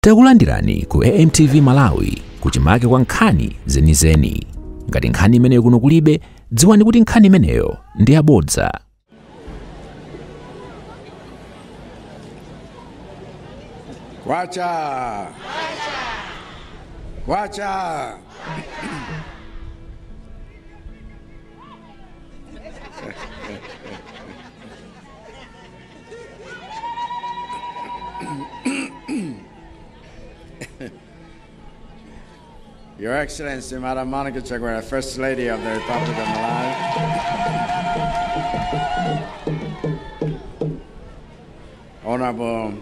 Takulandirani ku AMTV Malawi kuchimake kwa nkhani zenizeni. Ngati nkhani imeneyo kuno kulibe, dziwani kuti nkhani imeneyo ndi yabodza. Wacha. Your Excellency, Madam Monica Chagwera, First Lady of the Republic of Malawi. Honorable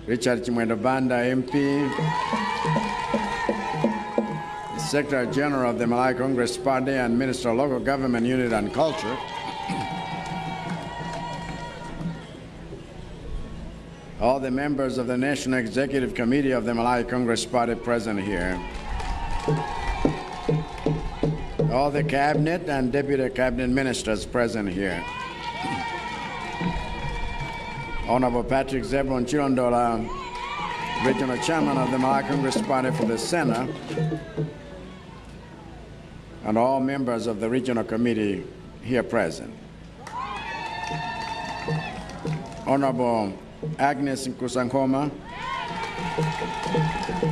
Richard Chimwendo Banda, MP, the Secretary General of the Malawi Congress Party and Minister of Local Government Unit and Culture. All the members of the National Executive Committee of the Malawi Congress Party present here. All the cabinet and deputy cabinet ministers present here. Honorable Patrick Zebron Chilondola, Regional Chairman of the Malawi Congress Party for the Senate, and all members of the Regional Committee here present. Honorable Agnes Nkusankoma,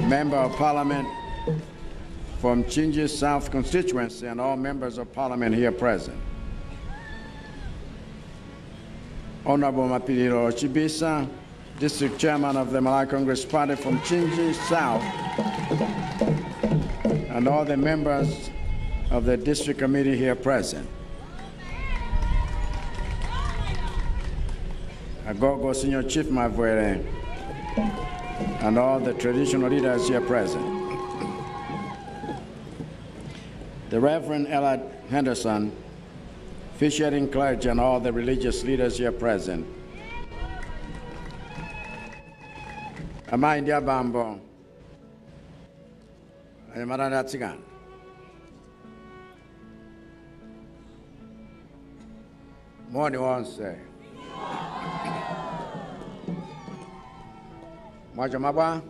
Member of Parliament from Chinji South constituency, and all members of Parliament here present. Honorable Mapililo Chibisa, District Chairman of the Malawi Congress Party from Chinji South, and all the members of the District Committee here present. Agogo Senior Chief Mavwere, and all the traditional leaders here present. The Reverend Elliot Henderson, officiating clergy, and all the religious leaders here present. Amai Ndia Bambo, Ayamaranda Tsigan. Morning once. Mwaja mabwa?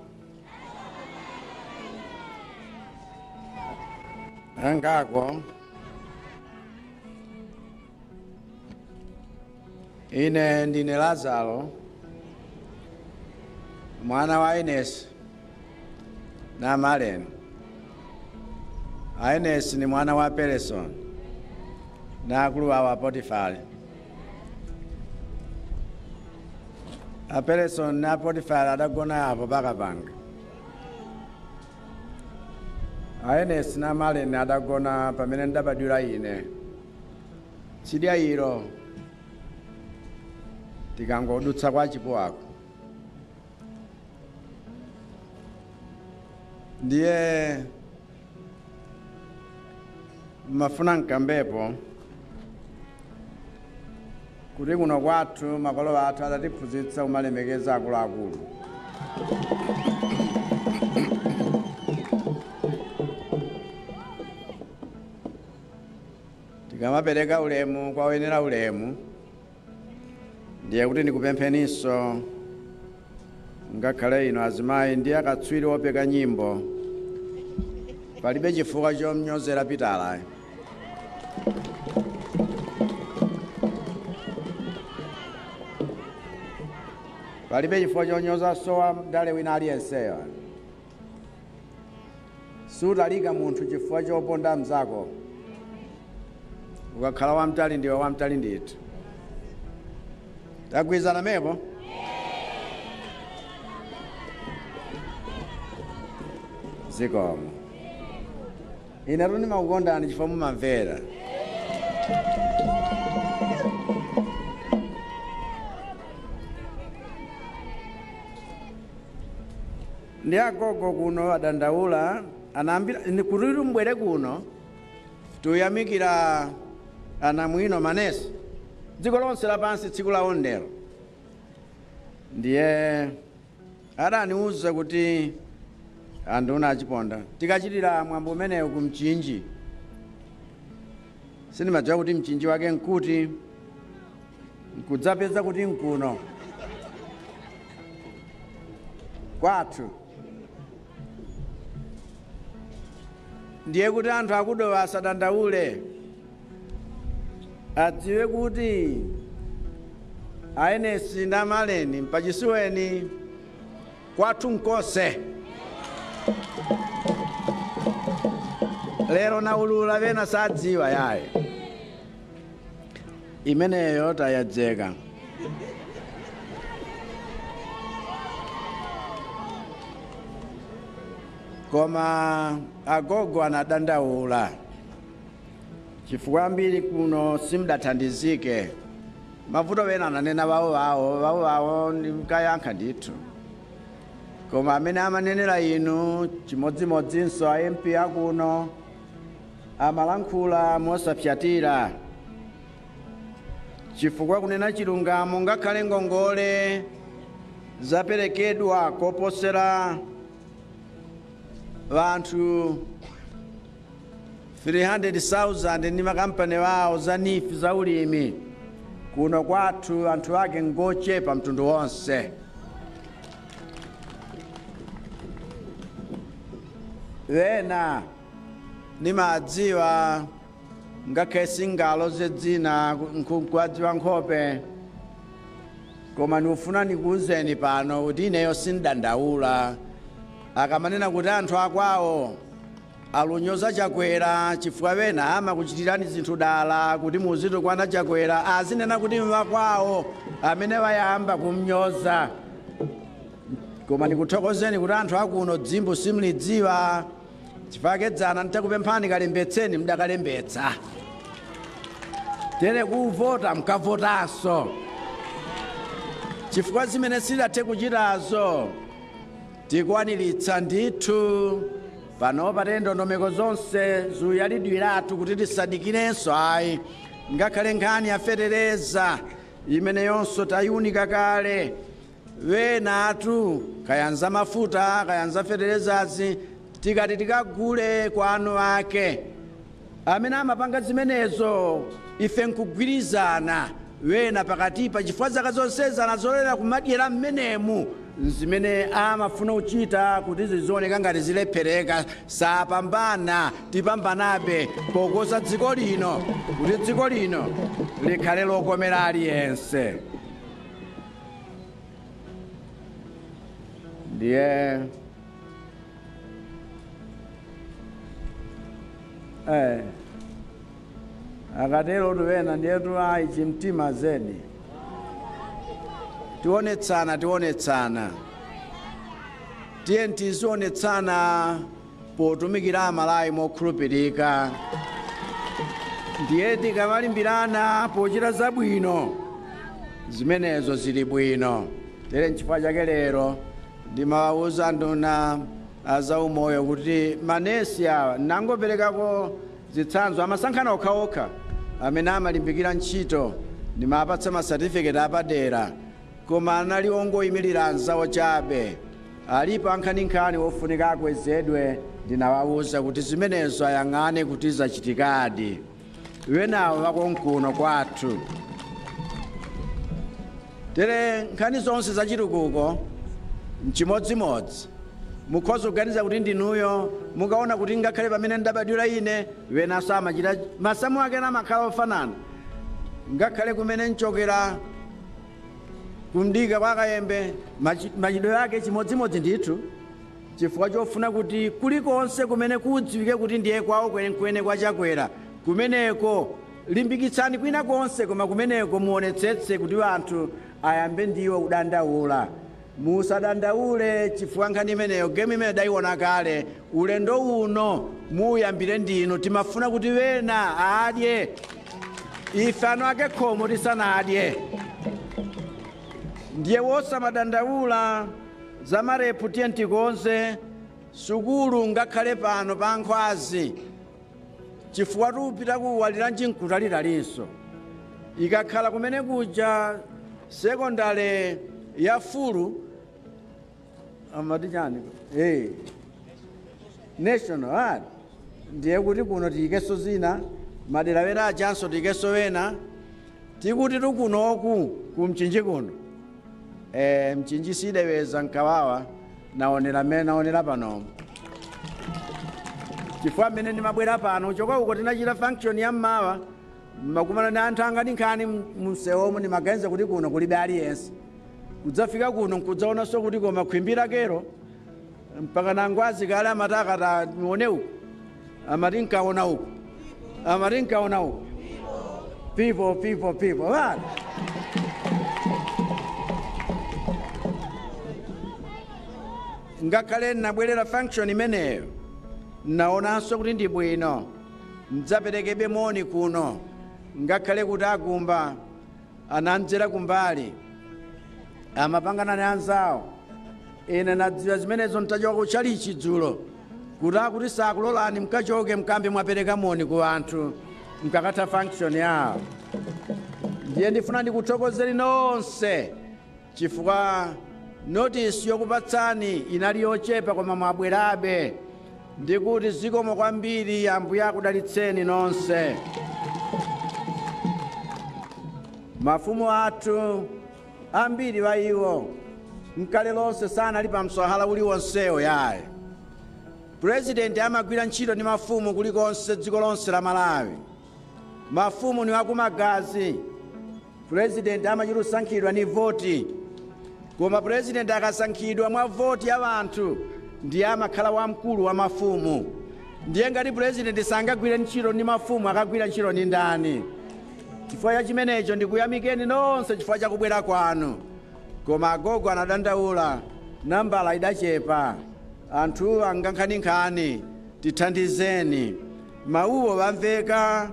Ngakwo ine ndine Lazaro, mwana wa Ines na Maren. Ines ni mwana wa Pereson na akulu wa Potifari. Pereson na Potifari adagona apo bakapanga. Ines na Maren adagona pamene ndabadwira ine. Chidya iro tikangodutsa kwa chipuwako. Ndiye mafuna nkambepo kuti kuno kwathu makolo athu adatiphunzitsa kumalemekeza akuluakulu. Tikamapereka ulemu kwa oyenera ulemu, ndiye kuti ndikupempheninso ngakhale ino azimayi ndiye akatswiri opeka nyimbo, palibe chifukwa chomnyozera Pitala. Palibe chifukwa chonyoza sowa mdale wina aliyenseyo. Sutalika munthu chifukwa choponda mzako. Ukakhala wamtali ndiwe wamtali ndithu. Tagwizana mepo? Zikomo. Ine runi makukondani chifukwa mumamvera. Ndi agogo kuno adandaula anambira kuti mbwere kuno tuyamikira anamwino Manesi dziko lonse lapansi tsiku la ondero. Ndiye adaniuza kuti anduna achiponda tikachitira mwambo umenewu ku Mchinji. Sindimadziwa kuti Mchinji wake nkuti nkudzapeza kuti nkuno. kwathu. Ndiye kuti anthu akudowa asadandaule, adziwe kuti ayenesi ndi amaleni mpachisiweni kwathu nkose. Lero naulula vena sadziwa yaye imeneyo tayadzeka. Koma agogo anadandaula chifukwa ambiri kuno simdathandizike. Mavuto vena ananena wawo ndikayankha ndithu. Koma amene amanenera inu chimodzimodzinso a MP akuno amalankhula mosapyatira, chifukwa kunena chilungamo ngakhale ngongole zaperekedwa koposera vanthu 300,000 ndi makampani wawo za nifi za ulimi. Kuno kwathu anthu ake ngochepa mtundu wonse. Vena nimadziwa ngakhale singaloze dzina nkwadziwa nkhope, koma ndikufuna ndikuwuzeni pano kuti ineyo sindandaula akamanena kuti anthu akwawo alunyoza Chakwera chifukwa vena amakuchitirani zinthu dala kuti muzitukwana Chakwera, azinena kuti mvakwawo amene vayamba kumnyoza. Koma ndikuthokozeni kuti anthu akuno dzimbo simlidziwa, chifukwa kedzana nditakupemphani kalembetseni mdakalembetsa. Tere kuvota mkavotanso, chifukwa zimene sidathe kuchitazo tikwaniritsa ndithu. Pano pate ndondomeko zonse zuyalidwiratu kuti tisadikirenso ayi. Ngakhale nkhani yafetereza imene yonso tayunika kale. Venatu kayanza mafuta kayanza feterezazi tikati tikagule kwa anu ake amene amapanga zimenezo ife nkugwirizana wena pakatipa chifukwa zaka zonsezi anazolera kumadyera mmenemu zimene amafuna uchita kuti zizioneka ngati zilephereka. Sapambana tipambanabe pokoza dziko lino kuti dziko lino likhale lokomera aliyense. Ndiye akatero tuwena ndiyetu ayi chimtima zedi. Tionetsana tiye tizionetsana potumikira amalayi mokhulupirika. Ndiye tikamalimbirana pochita zabwino zimenezo zili bwino. Tere nchifukwa chake lero ndimawawuza nduna azaumoyo kuti manesi awa nangoperekako zitsanzo amasankhana okhaokha amene amalimbikira ntchito ndimapatsa masatifiketi apadera, koma anali ongoyimirira anzawo chabe. Alipo ankhaninkhani wofunika akwezedwe, ndinawawuza kuti zimenezo ayang'ane kuti zachitikadi. Wenawo wakonkuno kwathu. Tere nkhani zonse zachitukuko mchimodzimodzi mukhoza kuganiza kuti ndinuyo mukaona kuti ngakhale pamene ndabadwira ine wenaso amachita masamu ake namakhala ofanana. Ngakhale kumene nchokera kumdika kwa Kayembe machidwe yake chimodzimodzi ndithu, chifukwa chofuna kuti kulikonse kumene kudziwike kuti ndiye kwawo kwenekwene kwa Chakwera kumeneko limbikitsani kwina konse, koma kumeneko muonetsetse kuti anthu ayambe ndiwo kudandaula. Musadandaule chifukwa nkhani imeneyo game imene dayiona kale. Ulendo uno muyambire ndinu, timafuna kuti wena adye ife anu ake khomo tisanadye. Ndiye wosamadandaula za marepu tiye tikonze sukulu ngakhale pano pa Nkhwazi chifukwa tupita kuwalira njinkutalilalinso. Ikakhala kumene kuja sekondale ya Fulu amati chani national ndiye kuti kuno tiyikeso zina madera wena achanso tiyikeso wena tikuti tukunoku kumchinji kuno mchinji sideweza nkawawa naonera pano chifukwa mmene ndimabwera pano chokwa uko tinachita function ya mmawa makumana ndi anthu anga nkhani msewomo ndimaganiza kuti kuno kulibe aliyense kudzafika kuno nkudzaonanso kuti koma khwimbi lakero mpaka nangu azikale amatakata nione uku amati nkaona uku people vale ngakhale nabwerera function imeneyo naonanso kuti ndi bwino mdzaperekebe moni kuno ngakhale kuti akumba anamdzera kumbali amapangana ndi anzawo ine nadziwa zimenezo ntachoka kuchalichi dzulo kuti sakulolani mkachoke mkambe mwapereka moni ku anthu mkakatha function yawo ndiye ndifuna ndikuthokozeni nonse chifukwa notice yokupatsani inali yochepa koma mwabwerabe ndikuti zikomo kwambiri Ambuye akudalitseni nonse. Mafumu athu ambiri wa iwo mkale lonse sana ali pa mswahala uliwonsewo yaye. President amagwira ntchito ndi mafumu kulikonse dziko lonse la Malawi. Mafumu ni wakumagazi. President amachirusankhidwa ni voti. Koma president akasankhidwa mwa voti ya wanthu ndiye amakhala wamkulu wa mafumu. Ndiye ngati president sangagwire ntchito ndi mafumu akagwira ntchito ndi ndani? Chifukwa ya chimenecho ndikuyamikeni nonse chifukwa cha kubwera kwanu. Koma agogo anadandaula nambala idachepa. Anthu angankhani tithandizeni. Mauwo wamveka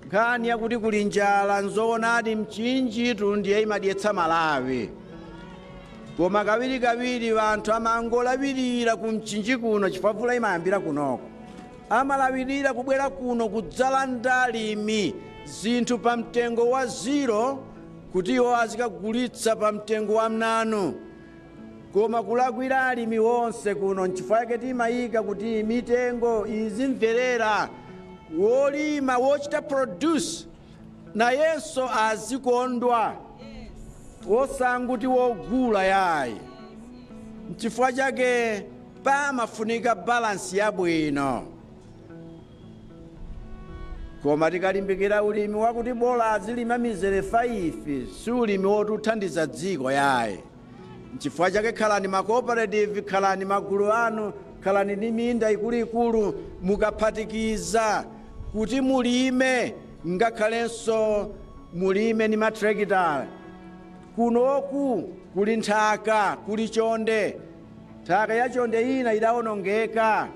nkhani yakuti kuli njala nzoonadi mchinji ndiye imadyetsa Malawi. Koma kawiri wanthu amangolawirira ku mchinji kuno chifukwa mvula imayambira kunoko. Amalawirira kubwera kuno kudzala ndalimi zinthu pa mtengo wa 0 kuti iwo azikagulitsa pa mtengo wa mnanu. Koma kulakwira alimi wonse kuno nchifukwa yake timayika kuti mitengo izimverera wolima wochita produce na yenso azikondwa wosanguti wogula yayi. Nchifukwa chake pamafunika balance yabwino. Koma tikalimbikira ulimi wakuti bola azilima mizere 5 si ulimi wotuthandiza dziko yayi. Nchifukwa chake khalani ma cooperative, khalani magulu anu, khalani ndi minda ikuluikulu mukaphatikiza kuti mulime ngakhalenso mulime ni matrekitala. Kunoku kuli nthaka, kuli chonde. Nthaka ya chonde ina idawonongeka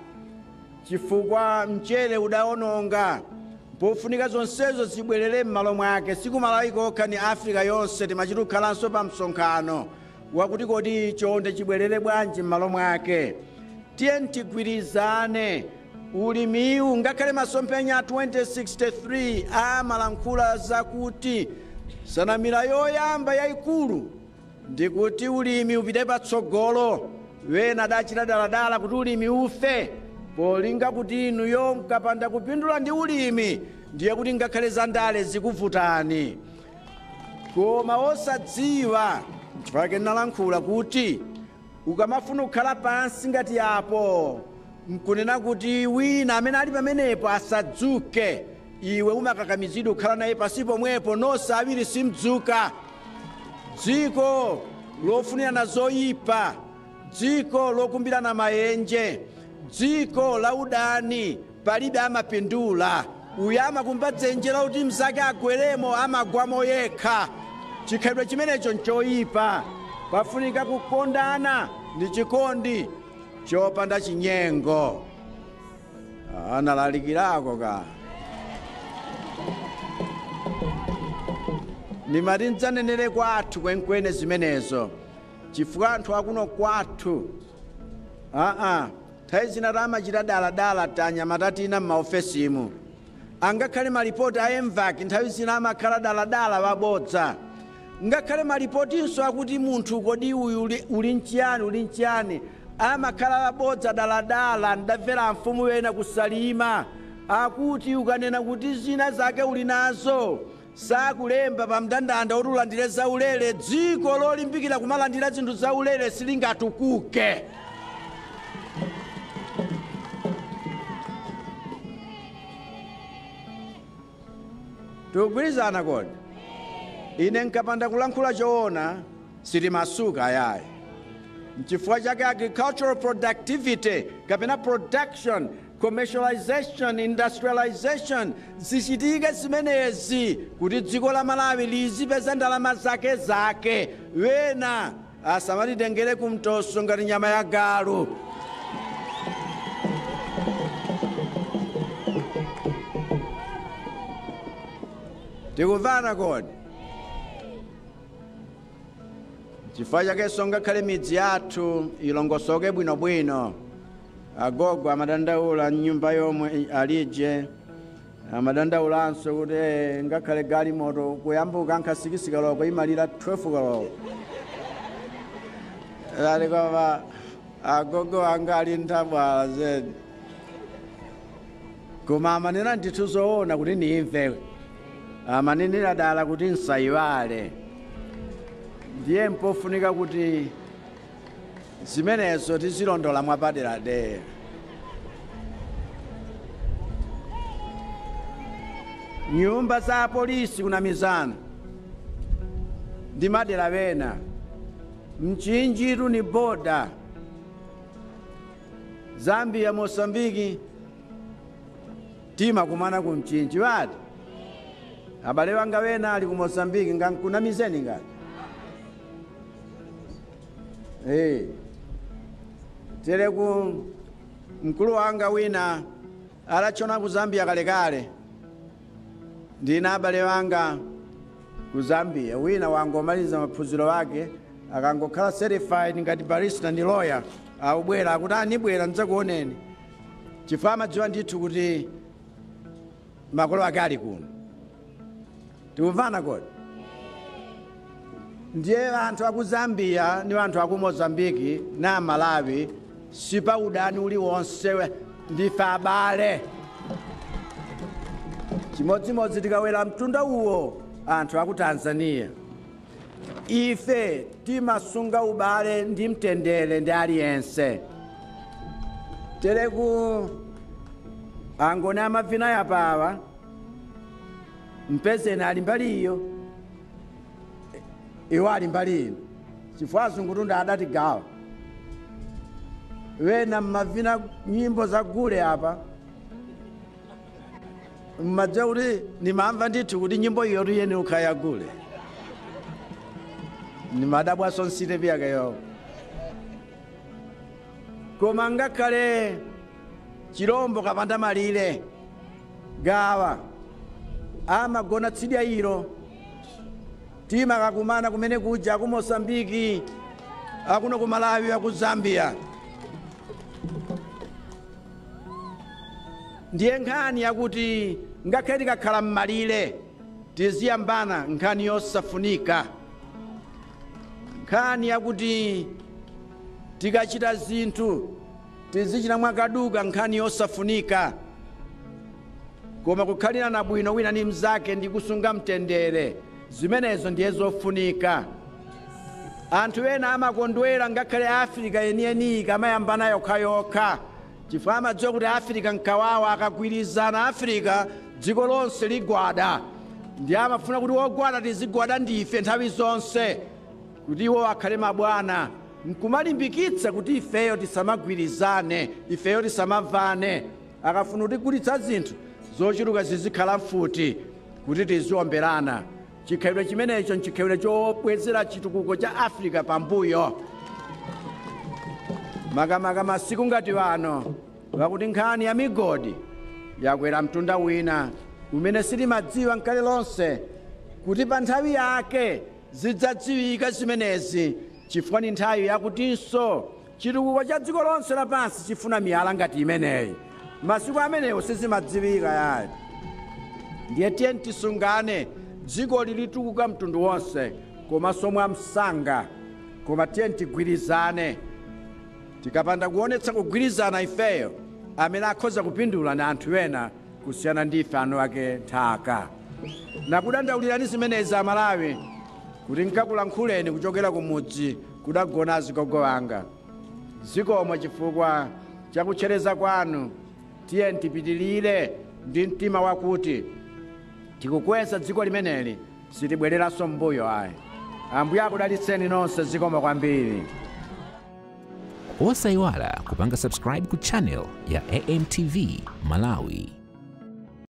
chifukwa mchere udawononga. Pofunika zonsezo zibwerere m'malo mwake. Siku Malawi kokha ni Africa yonse timachikhalanso pa msonkhano wakuti kodi chonde chibwerere bwanji m'malo mwake. Tiye tigwirizane ulimiwu ngakhale masomphenya 2063 amalankhula zakuti sanamira yoyamba yayikulu ndikuti ulimi upite patsogolo. Wena adachita daladala kuti ulimi ufe polinga kuti inuyo mkapanda kupindula ndi ulimi ndiye kuti ngakhale zandale zikuvutani. Koma osadziwa chifukwa nalankhula kuti ukamafuna kukhala pansi ngati apo nkunena kuti wina amene ali pamenepo asadzuke. Iwe umakakamizidwa kukhala naye pasi pomwepo nonse awiri simdzuka. Dziko lofunirana zoyipa, dziko lokumbirana mayenje, dziko la udani palibe amapindula. Uyo amakumba dzenje la kuti mzake agweremo amagwamo yekha. Chikhalidwe chimenecho nchoyipa. Pafunika kukondana ndi chikondi chopanda chinyengo. Analalikirako ka. Nimati ndzanenere kwathu kwenkwene zimenezo. Chifukwa anthu akuno kwathu. Nthawi zina tamachita daladala tanyamata tina m'maofesimu. Angakhale malipoti a EMVAC nthawi zina amakhala daladala wabodza. Ngakhale malipotinso akuti munthu kodi uyu uli nchiyani amakhala wabodza daladala. Ndamvera mfumu wena kusalima akuti ukanena kuti zina zake uli nazo sakulemba pa mndandanda kuti ulandire zaulere, dziko lolimbikira kumalandira zinthu zaulere silingatukuke. Tikugwirizana kodi? Ine nkapanda kulankhula choona sitimasuka ayayi. N'chifukwa chake agricultural productivity kapena production, commercialization, industrialization zichitike zimenezi kuti dziko la Malawi lizipeza ndalama zake wena asamatitengere kumtoso ngati nyama ya galu. Tikuvana kodi? Chifukwa chake ngakhale midzi yathu ilongosoke bwinobwino. Agogo amadandaula nyumba yomwe alije, amadandaulanso kuti ngakhale galimoto kuyambuka nkhasikisika loko imalira 12 koloko. Alikova agogo anga ali ntabwala zedi. Koma amanena ndithu zoona kuti nimve. Amanenera dala kuti nsayiwale. Ndiye mpofunika kuti zimenezo tizilondola mwapadera-dera. Nyumba za polisi kunamizana ndi madera wena, mchinjiru ni boda. Zambia, Mosambiki tima kumana kumchinji wati. Abale wanga wena ali ku Mosambiki ngankunamizeni ngati. Teleku mkulu wanga wina alachona ku Zambia kalekale. Ndina abale wanga ku Zambia wina wangomaliza maphunziro wake akangokhala certified ngati barista ndi lawyer, akubwera akuti anibwera ndidzakuoneni. Chifukwa amadziwa ndithu kuti makolo ake ali kuno. Tikuvana kodi? Ndiye anthu aku Zambia ni anthu aku Mozambiki na Malawi sipa udani uliwonse, ndife abale. Chimodzimodzi tikawera mtunda uwo anthu aku Tanzania, ife timasunga ubale ndi mtendere ndi aliyense. Teleku angone amavina yapawa mpezeni ali mbali iyo, iwo ali mbali ino. Chifukwa azungutunda adatigawa. Wena mmavina nyimbo za gule apa, mmadziwa kuti nimamva ndithu kuti nyimbo iyo yeni ukhaya gule. Nimadabwaso nsite vyake yo. Koma ngakhale chirombo kapanda malire gawa amagona tsidya ilo. Tima kakumana kumene kuja ku Mosambiki, akuno ku Malawi, aku Zambia. Ndiye nkhani yakuti ngakhale tikakhala mmalire tiziyambana nkhani yosafunika. Nkhani yakuti tikachita zinthu tizichita mwakaduka nkhani yosafunika. Koma kukhalirana bwino wina ndi mnzake ndi kusunga mtendere, zimenezo ndiye zofunika. Anthu ena amakondwera ngakhale Africa yeniyeni kamayambana yokha. Chifukwa amadziwa kuti Africa nkawawa, akagwirizana Africa dziko lonse ligwada. Ndiye amafuna kuti wogwada tizigwada ndife nthawi zonse, kuti iwo akhale mabwana. Nkumalimbikitsa kuti ifeyo tisamagwirizane, ifeyo tisamavane. Akafuna kuti kulitsa zinthu zochuluka zizikhala mfuti kuti tiziomberana. Chikhalidwe chimenecho nchikhalidwe chobwezera chitukuko cha Africa pambuyo. Makamaka masiku ngati wano wakuti nkhani ya migodi yakwera mtunda wina umene sitimadziwa nkale lonse kuti pa nthawi yake zidzadziwika zimenezi. Chifukwa ni nthawi yakutinso chitukuko cha dziko lonse lapansi chifuna miyala ngati imeneyi. Masiku amenewo sizimadziwika yayi. Ndiye tiye tisungane dziko lilitukuka mtundu wonse, koma somwe msanga. Koma tiye tigwirizane. Tikapanda kuonetsa kugwirizana ifeyo, amene akhoza kupindula na anthu ena kusiyana ndife anu ake nthaka. nakudandaulirani zimenezi Amalawi kuti nkakulankhuleni kuchokera kumudzi kudagona azigogo wanga. Zikomo chifukwa chakutchereza kwanu. Tiye tipitilire ndi mtima wakuti tikukweza dziko limeneli sitibwereranso mbuyo ayi. Ambuye akudalitseni nonse. Zikomo kwambiri. Osayiwala kupanga subscribe ku channel ya AMTV Malawi.